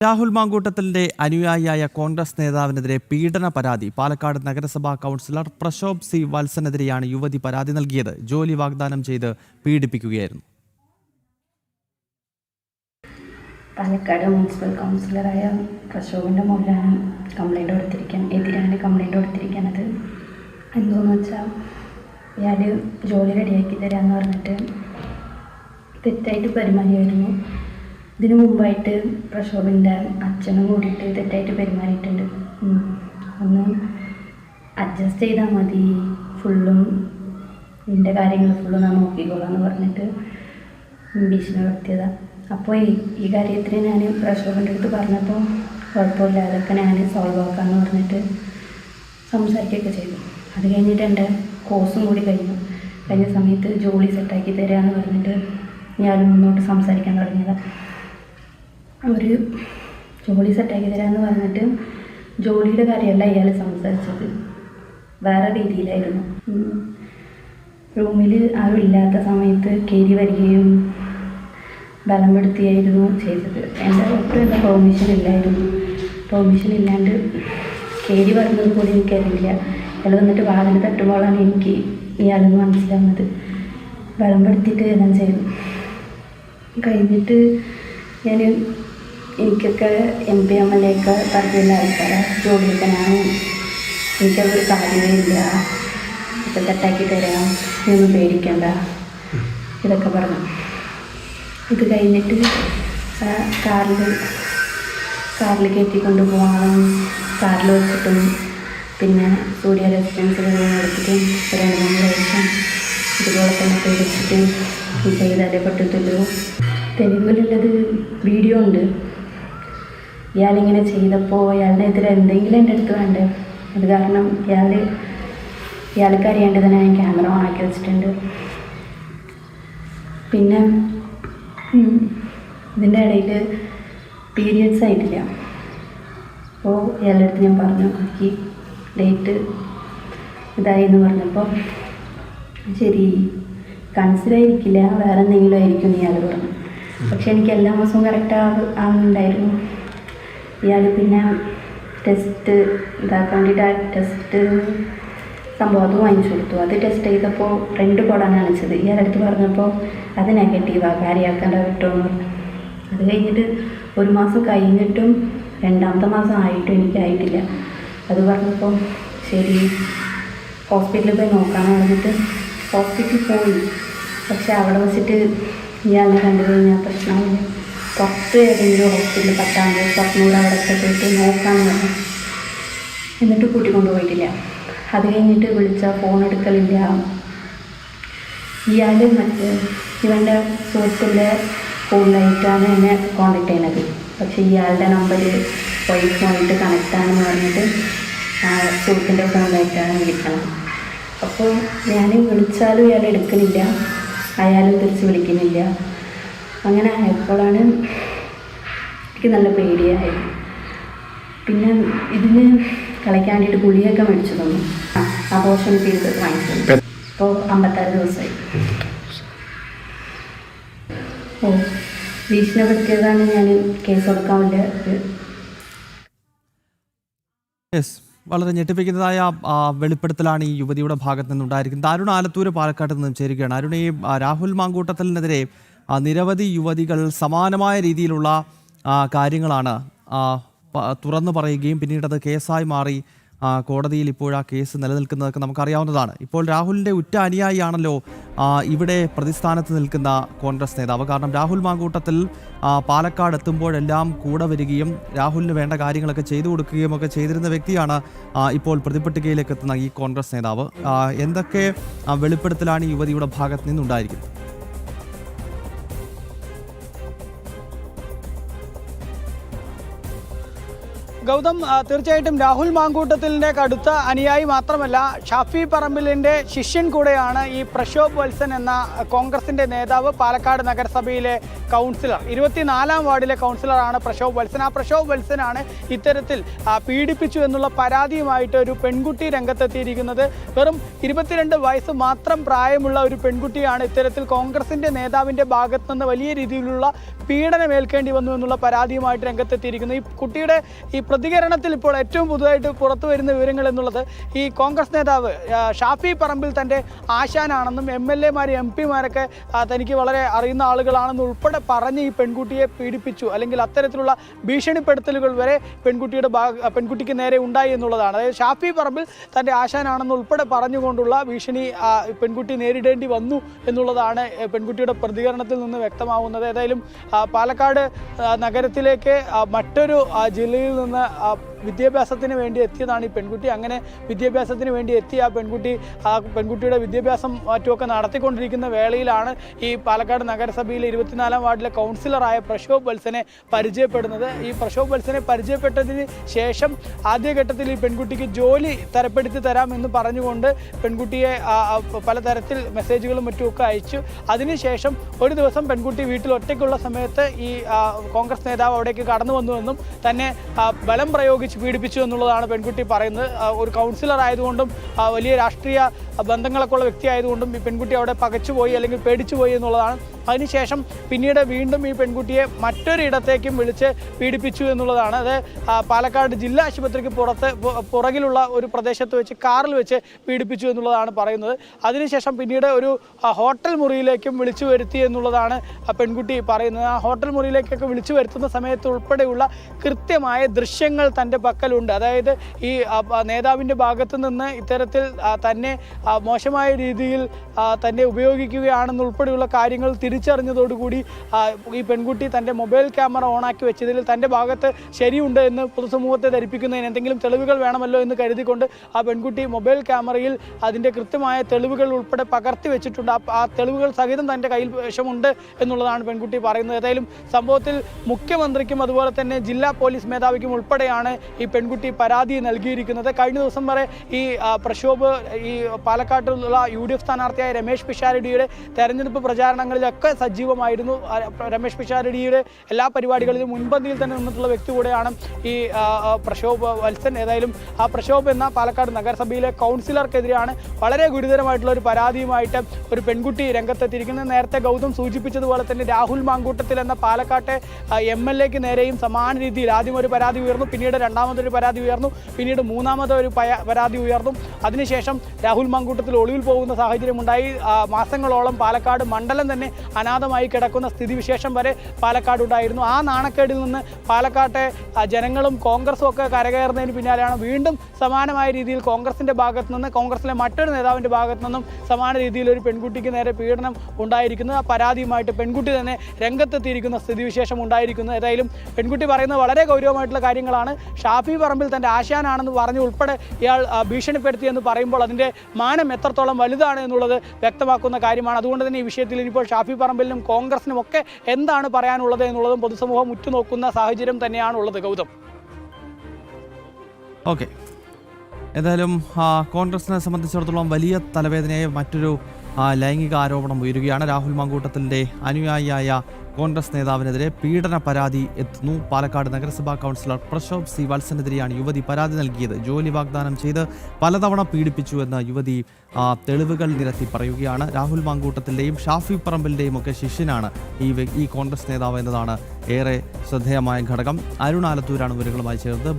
രാഹുൽ മാങ്കൂട്ടത്തിന്റെ അനുയായിയായ കോൺഗ്രസ് നേതാവിനെതിരെ പീഡന പരാതി. പാലക്കാട് നഗരസഭാ കൗൺസിലർ പ്രശോഭ് സി വത്സനെതിരെയാണ് യുവതി പരാതി നൽകിയത്. ജോലി വാഗ്ദാനം ചെയ്ത് പീഡിപ്പിക്കുകയായിരുന്നു. പാലക്കാട് മുനിസിപ്പൽ കൗൺസിലറായ പ്രശോഭിൻ്റെ മുകളിലാണ് എതിരാണ് കംപ്ലൈൻറ്റ് കൊടുത്തിരിക്കുന്നത്. എന്തോന്ന് വെച്ചാൽ ഇയാൾ ജോലി റെഡിയാക്കി തരാമെന്ന് പറഞ്ഞിട്ട് തെറ്റായിട്ട് പെരുമാറിയായിരുന്നു. ഇതിനു മുമ്പായിട്ട് പ്രശോഭിൻ്റെ അച്ഛനും കൂടിയിട്ട് തെറ്റായിട്ട് പെരുമാറിയിട്ടുണ്ട്. ഒന്ന് അഡ്ജസ്റ്റ് ചെയ്താൽ മതി, ഫുള്ളും നിൻ്റെ കാര്യങ്ങൾ ഫുള്ളും ഞാൻ നോക്കിക്കോളാം എന്ന് പറഞ്ഞിട്ട് ഭീഷണിപ്പെടുത്തിയതാണ്. അപ്പോൾ ഈ കാര്യത്തിന് ഞാൻ പ്രശോഭിൻ്റെ അടുത്ത് പറഞ്ഞപ്പോൾ കുഴപ്പമില്ല, അതൊക്കെ ഞാൻ സോൾവ് ആക്കാമെന്ന് പറഞ്ഞിട്ട് സംസാരിക്കുകയൊക്കെ ചെയ്തു. അത് കഴിഞ്ഞിട്ട് എൻ്റെ കോഴ്സും കൂടി കഴിഞ്ഞ സമയത്ത് ജോലി സെറ്റാക്കി തരാമെന്ന് പറഞ്ഞിട്ട് ഞാൻ മുന്നോട്ട് സംസാരിക്കാൻ തുടങ്ങിയതാണ്. ഒരു ജോലി സെറ്റാക്കി തരാമെന്ന് പറഞ്ഞിട്ട് ജോലിയുടെ കാര്യമല്ല ഇയാൾ സംസാരിച്ചത്, വേറെ രീതിയിലായിരുന്നു. റൂമിൽ ആരും ഇല്ലാത്ത സമയത്ത് കയറി വരികയും ബലപ്പെടുത്തിയായിരുന്നു ചെയ്തത്. എൻ്റെ പെർമിഷൻ ഇല്ലാണ്ട് കയറി വരുന്നത് പോലും എനിക്കറിയില്ല. ഇയാൾ വന്നിട്ട് വാതിൽ തട്ടുമ്പോഴാണ് എനിക്ക് ഇയാളെന്ന് മനസ്സിലാവുന്നത്. ബലപ്പെടുത്തിയിട്ട് എല്ലാം ചെയ്തു. കഴിഞ്ഞിട്ട് എനിക്കൊക്കെ MP MLA ഒക്കെ പറഞ്ഞില്ല ആൾക്കാരെ ജോലിയൊക്കെ എനിക്കതൊരു കാര്യമേ ഇല്ല, ഒക്കെ തെറ്റാക്കി തരാം, ഒന്നും പേടിക്കണ്ട, ഇതൊക്കെ പറഞ്ഞു. ഇത് കഴിഞ്ഞിട്ട് കാറിൽ കയറ്റിക്കൊണ്ട് പോകണം, കാറിൽ വെച്ചിട്ടും പിന്നെ സൂര്യ റെസിഡൻസിൽ എടുത്തിട്ടും 2-3 പ്രാവശ്യം ഇതുപോലെ തന്നെ പേടിച്ചിട്ട് ചെയ്താലേ പറ്റത്തുള്ളൂ. തെളിവിലുള്ളത് വീഡിയോ ഉണ്ട്. ഇയാളിങ്ങനെ ചെയ്തപ്പോൾ ഇയാളുടെ എതിരെ എന്തെങ്കിലും എൻ്റെ അടുത്ത് വേണ്ടേ, അത് കാരണം ഇയാൾക്ക് അറിയേണ്ടത് ഞാൻ ക്യാമറ ഓണാക്കി വെച്ചിട്ടുണ്ട്. പിന്നെ ഇതിൻ്റെ ഇടയിൽ പീരിയഡ്സ് ആയിട്ടില്ല. അപ്പോൾ ഇയാളുടെ അടുത്ത് ഞാൻ പറഞ്ഞു ഈ ഡേറ്റ് ഇതായി എന്ന് പറഞ്ഞപ്പോൾ ശരി കൺസിഡർ ആയിരിക്കില്ല, വേറെ എന്തെങ്കിലും ആയിരിക്കും എന്ന് ഇയാൾ പറഞ്ഞു. പക്ഷെ എനിക്ക് എല്ലാ മാസവും കറക്റ്റ് ആവുന്നുണ്ടായിരുന്നു. ഇയാൾ പിന്നെ ടെസ്റ്റ് ഇതാക്കാൻ വേണ്ടിയിട്ട് ടെസ്റ്റ് സംഭവം അത് വാങ്ങിച്ചു കൊടുത്തു. അത് ടെസ്റ്റ് ചെയ്തപ്പോൾ 2 കോടാണ് കാണിച്ചത്. ഇയാളടുത്ത് പറഞ്ഞപ്പോൾ അത് നെഗറ്റീവാണ്, കാര്യമാക്കേണ്ട കിട്ടുമെന്ന് പറഞ്ഞു. അത് കഴിഞ്ഞിട്ട് 1 മാസം കഴിഞ്ഞിട്ടും 2ാമത്തെ മാസം ആയിട്ടും എനിക്കായിട്ടില്ല. അത് പറഞ്ഞപ്പോൾ ശരി ഹോസ്പിറ്റലിൽ പോയി നോക്കാമെന്ന് പറഞ്ഞിട്ട് ഹോസ്പിറ്റലിൽ പോയി. പക്ഷെ അവിടെ വെച്ചിട്ട് ഇയാളെ കണ്ടു കഴിഞ്ഞാൽ പ്രശ്നമില്ല, പുറത്ത് ഏതെങ്കിലും ഹോസ്പിറ്റലിൽ പറ്റാണ്ട് സ്വപ്നൂർ അവിടെയൊക്കെ പോയിട്ട് നോക്കാമെന്ന് പറഞ്ഞു. എന്നിട്ട് കൂട്ടിക്കൊണ്ടുപോയിട്ടില്ല. അത് കഴിഞ്ഞിട്ട് വിളിച്ചാൽ ഫോൺ എടുക്കലില്ല. ഇയാൾ ഇവൻ്റെ സുഹൃത്തിൻ്റെ ഫോണിലായിട്ടാണ് എന്നെ കോൺടാക്ട് ചെയ്യുന്നത്. പക്ഷേ ഇയാളുടെ നമ്പർ വൈഫുമായിട്ട് കണക്റ്റാണെന്ന് പറഞ്ഞിട്ട് സുഹൃത്തിൻ്റെ ഫോണിലായിട്ടാണ് വിളിക്കണം. അപ്പോൾ ഞാൻ വിളിച്ചാലും ഇയാൾ എടുക്കുന്നില്ല, അയാളും തിരിച്ച് വിളിക്കുന്നില്ല. അങ്ങനെ ആയപ്പോഴാണ് എനിക്ക് നല്ല പേടിയായത്. പിന്നെ ഇതിന് കളിക്കാൻ വേണ്ടിയിട്ട് ഗുളിയൊക്കെ മേടിച്ചു തന്നു. അബോർഷൻ ചെയ്ത് വാങ്ങിച്ചു. ഇപ്പോൾ 56 ദിവസമായി. ഭീഷണിപ്പെടുത്തിയതാണ് ഞാൻ കേസ് കൊടുക്കാൻ വേണ്ടി. വളരെ ഞെട്ടിപ്പിക്കുന്നതായ വെളിപ്പെടുത്തലാണ് ഈ യുവതിയുടെ ഭാഗത്ത് നിന്നുണ്ടായിരിക്കുന്നത്. അരുൺ ആലത്തൂർ പാലക്കാട്ട് നിന്നും ചേരുകയാണ്. അരുൺ, ഈ രാഹുൽ മാങ്കൂട്ടത്തിനെതിരെ നിരവധി യുവതികൾ സമാനമായ രീതിയിലുള്ള കാര്യങ്ങളാണ് തുറന്നു പറയുകയും പിന്നീട് അത് കേസായി മാറി കോടതിയിൽ ഇപ്പോൾ ആ കേസ് നിലനിൽക്കുന്നതൊക്കെ നമുക്കറിയാവുന്നതാണ്. ഇപ്പോൾ രാഹുലിൻ്റെ ഉറ്റ അനുയായിയാണല്ലോ ഇവിടെ പ്രതിസ്ഥാനത്ത് നിൽക്കുന്ന കോൺഗ്രസ് നേതാവ്. കാരണം രാഹുൽ മാങ്കൂട്ടത്തിൽ പാലക്കാട് എത്തുമ്പോഴെല്ലാം കൂടെ വരികയും രാഹുലിന് വേണ്ട കാര്യങ്ങളൊക്കെ ചെയ്തു കൊടുക്കുകയും ഒക്കെ ചെയ്തിരുന്ന വ്യക്തിയാണ് ഇപ്പോൾ പ്രതിപട്ടികയിലേക്ക് എത്തുന്ന ഈ കോൺഗ്രസ് നേതാവ്. എന്തൊക്കെ വെളിപ്പെടുത്തലാണ് ഈ യുവതിയുടെ ഭാഗത്ത് നിന്നുണ്ടായിരിക്കുന്നത്? ഗൗതം, തീർച്ചയായിട്ടും രാഹുൽ മാങ്കൂട്ടത്തിലിൻ്റെ കടുത്ത അനുയായി മാത്രമല്ല, ഷാഫി പറമ്പിലിൻ്റെ ശിഷ്യൻ കൂടെയാണ് ഈ പ്രശോഭ് വത്സൻ എന്ന കോൺഗ്രസിൻ്റെ നേതാവ്. പാലക്കാട് നഗരസഭയിലെ കൗൺസിലർ, 24-ാം വാർഡിലെ കൗൺസിലറാണ് പ്രശോഭ് വത്സൻ. ആ പ്രശോഭ് വത്സനാണ് ഇത്തരത്തിൽ പീഡിപ്പിച്ചു എന്നുള്ള പരാതിയുമായിട്ട് ഒരു പെൺകുട്ടി രംഗത്തെത്തിയിരിക്കുന്നത്. വെറും 22 വയസ്സ് മാത്രം പ്രായമുള്ള ഒരു പെൺകുട്ടിയാണ് ഇത്തരത്തിൽ കോൺഗ്രസിൻ്റെ നേതാവിൻ്റെ ഭാഗത്തു നിന്ന് വലിയ രീതിയിലുള്ള പീഡനം ഏൽക്കേണ്ടി വന്നു എന്നുള്ള പരാതിയുമായിട്ട് രംഗത്തെത്തിയിരിക്കുന്നു. ഈ കുട്ടിയുടെ ഈ പ്രതികരണത്തിൽ ഇപ്പോൾ ഏറ്റവും പുതുതായിട്ട് പുറത്തു വരുന്ന വിവരങ്ങൾ എന്നുള്ളത് ഈ കോൺഗ്രസ് നേതാവ് ഷാഫി പറമ്പിൽ തൻ്റെ ആശാനാണെന്നും MLA-മാർ MP-മാരൊക്കെ തനിക്ക് വളരെ അറിയുന്ന ആളുകളാണെന്നും ഉൾപ്പെടെ പറഞ്ഞ് ഈ പെൺകുട്ടിയെ പീഡിപ്പിച്ചു, അല്ലെങ്കിൽ അത്തരത്തിലുള്ള ഭീഷണിപ്പെടുത്തലുകൾ വരെ പെൺകുട്ടിക്ക് നേരെ ഉണ്ടായി എന്നുള്ളതാണ്. അതായത് ഷാഫി പറമ്പിൽ തൻ്റെ ആശാനാണെന്ന് ഉൾപ്പെടെ പറഞ്ഞുകൊണ്ടുള്ള ഭീഷണി പെൺകുട്ടി നേരിടേണ്ടി വന്നു എന്നുള്ളതാണ് പെൺകുട്ടിയുടെ പ്രതികരണത്തിൽ നിന്ന് വ്യക്തമാവുന്നത്. ഏതായാലും പാലക്കാട് നഗരത്തിലേക്ക് മറ്റൊരു ജില്ലയിൽ നിന്ന് വിദ്യാഭ്യാസത്തിന് വേണ്ടി എത്തിയതാണ് ഈ പെൺകുട്ടി. അങ്ങനെ വിദ്യാഭ്യാസത്തിന് വേണ്ടി എത്തിയ ആ പെൺകുട്ടിയുടെ വിദ്യാഭ്യാസം മറ്റുമൊക്കെ നടത്തിക്കൊണ്ടിരിക്കുന്ന വേളയിലാണ് ഈ പാലക്കാട് നഗരസഭയിലെ 24-ാം വാർഡിലെ കൗൺസിലറായ പ്രശോഭ് വത്സനെ പരിചയപ്പെടുന്നത്. ഈ പ്രശോഭ് വത്സനെ പരിചയപ്പെട്ടതിന് ശേഷം ആദ്യഘട്ടത്തിൽ ഈ പെൺകുട്ടിക്ക് ജോലി തരപ്പെടുത്തി തരാമെന്ന് പറഞ്ഞുകൊണ്ട് പെൺകുട്ടിയെ പലതരത്തിൽ മെസ്സേജുകളും മറ്റുമൊക്കെ അയച്ചു. അതിനുശേഷം ഒരു ദിവസം പെൺകുട്ടി വീട്ടിൽ ഒറ്റയ്ക്കുള്ള സമയത്ത് ഈ കോൺഗ്രസ് നേതാവ് അവിടേക്ക് കടന്നു വന്നുവെന്നും തന്നെ ബലം പ്രയോഗിച്ച് പീഡിപ്പിച്ചു എന്നുള്ളതാണ് പെൺകുട്ടി പറയുന്നത്. ഒരു കൗൺസിലർ ആയതുകൊണ്ടും വലിയ രാഷ്ട്രീയ ബന്ധങ്ങളൊക്കെ ഉള്ള വ്യക്തി ആയതുകൊണ്ടും ഈ പെൺകുട്ടി അവിടെ പകച്ചുപോയി അല്ലെങ്കിൽ പേടിച്ചുപോയി എന്നുള്ളതാണ്. അതിനുശേഷം പിന്നീട് വീണ്ടും ഈ പെൺകുട്ടിയെ മറ്റൊരിടത്തേക്കും വിളിച്ച് പീഡിപ്പിച്ചു എന്നുള്ളതാണ്. അത് പാലക്കാട് ജില്ലാ ആശുപത്രിക്ക് പുറകിലുള്ള ഒരു പ്രദേശത്ത് വെച്ച് കാറിൽ വെച്ച് പീഡിപ്പിച്ചു എന്നുള്ളതാണ് പറയുന്നത്. അതിനുശേഷം പിന്നീട് ഒരു ഹോട്ടൽ മുറിയിലേക്കും വിളിച്ചു വരുത്തി എന്നുള്ളതാണ് പെൺകുട്ടി പറയുന്നത്. ആ ഹോട്ടൽ മുറിയിലേക്കൊക്കെ വിളിച്ചു വരുത്തുന്ന സമയത്ത് ഉൾപ്പെടെയുള്ള കൃത്യമായ ദൃശ്യങ്ങൾ തൻ്റെ പക്കലുണ്ട്. അതായത് ഈ നേതാവിൻ്റെ ഭാഗത്തു നിന്ന് ഇത്തരത്തിൽ തന്നെ മോശമായ രീതിയിൽ തന്നെ ഉപയോഗിക്കുകയാണെന്നുൾപ്പെടെയുള്ള കാര്യങ്ങൾ തിരിച്ചറിഞ്ഞതോടുകൂടി ഈ പെൺകുട്ടി തൻ്റെ മൊബൈൽ ക്യാമറ ഓണാക്കി വെച്ചതിൽ തൻ്റെ ഭാഗത്ത് ശരിയുണ്ട് എന്ന് പൊതുസമൂഹത്തെ ധരിപ്പിക്കുന്നതിന് എന്തെങ്കിലും തെളിവുകൾ വേണമല്ലോ എന്ന് കരുതിക്കൊണ്ട് ആ പെൺകുട്ടി മൊബൈൽ ക്യാമറയിൽ അതിൻ്റെ കൃത്യമായ തെളിവുകൾ ഉൾപ്പെടെ പകർത്തി വെച്ചിട്ടുണ്ട്. ആ തെളിവുകൾ സഹിതം തൻ്റെ കയ്യിൽ വശമുണ്ട് എന്നുള്ളതാണ് പെൺകുട്ടി പറയുന്നത്. ഏതായാലും സംഭവത്തിൽ മുഖ്യമന്ത്രിക്കും അതുപോലെ തന്നെ ജില്ലാ പോലീസ് മേധാവിക്കും ഉൾപ്പെടെയാണ് ഈ പെൺകുട്ടി പരാതി നൽകിയിരിക്കുന്നത്. കഴിഞ്ഞ ദിവസം വരെ ഈ പ്രക്ഷോഭ് ഈ പാലക്കാട്ടിലുള്ള UDF സ്ഥാനാർത്ഥിയായ രമേശ് പിഷാരടിയുടെ തെരഞ്ഞെടുപ്പ് പ്രചാരണങ്ങളിലൊക്കെ സജീവമായിരുന്നു. രമേശ് പിഷാരടിയുടെ എല്ലാ പരിപാടികളിലും മുൻപന്തിയിൽ തന്നെ നിന്നിട്ടുള്ള വ്യക്തി കൂടെയാണ് ഈ പ്രക്ഷോഭ് വത്സൻ. ഏതായാലും ആ പ്രക്ഷോഭ് എന്ന പാലക്കാട് നഗരസഭയിലെ കൗൺസിലർക്കെതിരെയാണ് വളരെ ഗുരുതരമായിട്ടുള്ള ഒരു പരാതിയുമായിട്ട് ഒരു പെൺകുട്ടി രംഗത്തെത്തിയിരിക്കുന്നത്. നേരത്തെ ഗൗതം സൂചിപ്പിച്ചതുപോലെ തന്നെ രാഹുൽ മാങ്കൂട്ടത്തിൽ എന്ന പാലക്കാട്ടെ MLA-ക്ക് നേരെയും സമാന രീതിയിൽ ആദ്യം ഒരു പരാതി ഉയർന്നു, പിന്നീട് രണ്ടാമതൊരു പരാതി ഉയർന്നു, പിന്നീട് മൂന്നാമതൊരു പരാതി ഉയർന്നു. അതിനുശേഷം രാഹുൽ മാങ്കൂട്ടത്തിൽ ഒളിവിൽ പോകുന്ന സാഹചര്യമുണ്ടായി. മാസങ്ങളോളം പാലക്കാട് മണ്ഡലം തന്നെ അനാഥമായി കിടക്കുന്ന സ്ഥിതിവിശേഷം വരെ പാലക്കാട് ഉണ്ടായിരുന്നു. ആ നാണക്കേടിൽ നിന്ന് പാലക്കാട്ടെ ജനങ്ങളും കോൺഗ്രസും ഒക്കെ കരകയറുന്നതിന് പിന്നാലെയാണ് വീണ്ടും സമാനമായ രീതിയിൽ കോൺഗ്രസിൻ്റെ ഭാഗത്തു നിന്ന്, കോൺഗ്രസിലെ മറ്റൊരു നേതാവിൻ്റെ ഭാഗത്തു നിന്നും സമാന രീതിയിൽ ഒരു പെൺകുട്ടിക്ക് നേരെ പീഡനം ഉണ്ടായിരിക്കുന്നത്. ആ പരാതിയുമായിട്ട് പെൺകുട്ടി തന്നെ രംഗത്തെത്തിയിരിക്കുന്ന സ്ഥിതിവിശേഷം ഉണ്ടായിരിക്കുന്നു. ഏതായാലും പെൺകുട്ടി പറയുന്നത് വളരെ ഗൗരവമായിട്ടുള്ള കാര്യങ്ങളാണ്. ഷാഫി പറമ്പിൽ തൻ്റെ ആശാനാണെന്ന് പറഞ്ഞ് ഉൾപ്പെടെ ഇയാൾ ഭീഷണിപ്പെടുത്തിയെന്ന് പറയുമ്പോൾ അതിൻ്റെ മാനം എത്രത്തോളം വലുതാണ് എന്നുള്ളത് വ്യക്തമാക്കുന്ന കാര്യമാണ്. അതുകൊണ്ട് തന്നെ ഈ വിഷയത്തിൽ ഇപ്പോൾ ഷാഫി പറമ്പിലിനും കോൺഗ്രസിനും ഒക്കെ എന്താണ് പറയാനുള്ളത് എന്നുള്ളതും പൊതുസമൂഹം ഉറ്റുനോക്കുന്ന സാഹചര്യം തന്നെയാണ് ഉള്ളത്. ഗൗതം. ഓക്കെ, ഏതായാലും കോൺഗ്രസിനെ സംബന്ധിച്ചിടത്തോളം വലിയ തലവേദനയായ മറ്റൊരു ലൈംഗിക ആരോപണം ഉയരുകയാണ്. രാഹുൽ മാങ്കൂട്ടത്തിൻ്റെ അനുയായിയായ കോൺഗ്രസ് നേതാവിനെതിരെ പീഡന പരാതി എത്തുന്നു. പാലക്കാട് നഗരസഭാ കൗൺസിലർ പ്രശോഭ് സി വത്സനെതിരെയാണ് യുവതി പരാതി നൽകിയത്. ജോലി വാഗ്ദാനം ചെയ്ത് പലതവണ പീഡിപ്പിച്ചു എന്ന യുവതി തെളിവുകൾ നിരത്തി പറയുകയാണ്. രാഹുൽ മാങ്കൂട്ടത്തിൻ്റെയും ഷാഫി പറമ്പിലിൻ്റെയും ഒക്കെ ശിഷ്യനാണ് ഈ കോൺഗ്രസ് നേതാവ് എന്നതാണ് ഏറെ ശ്രദ്ധേയമായ ഘടകം. അരുൺ ആലത്തൂരാണ് വിവരങ്ങളുമായി ചേർന്നത്.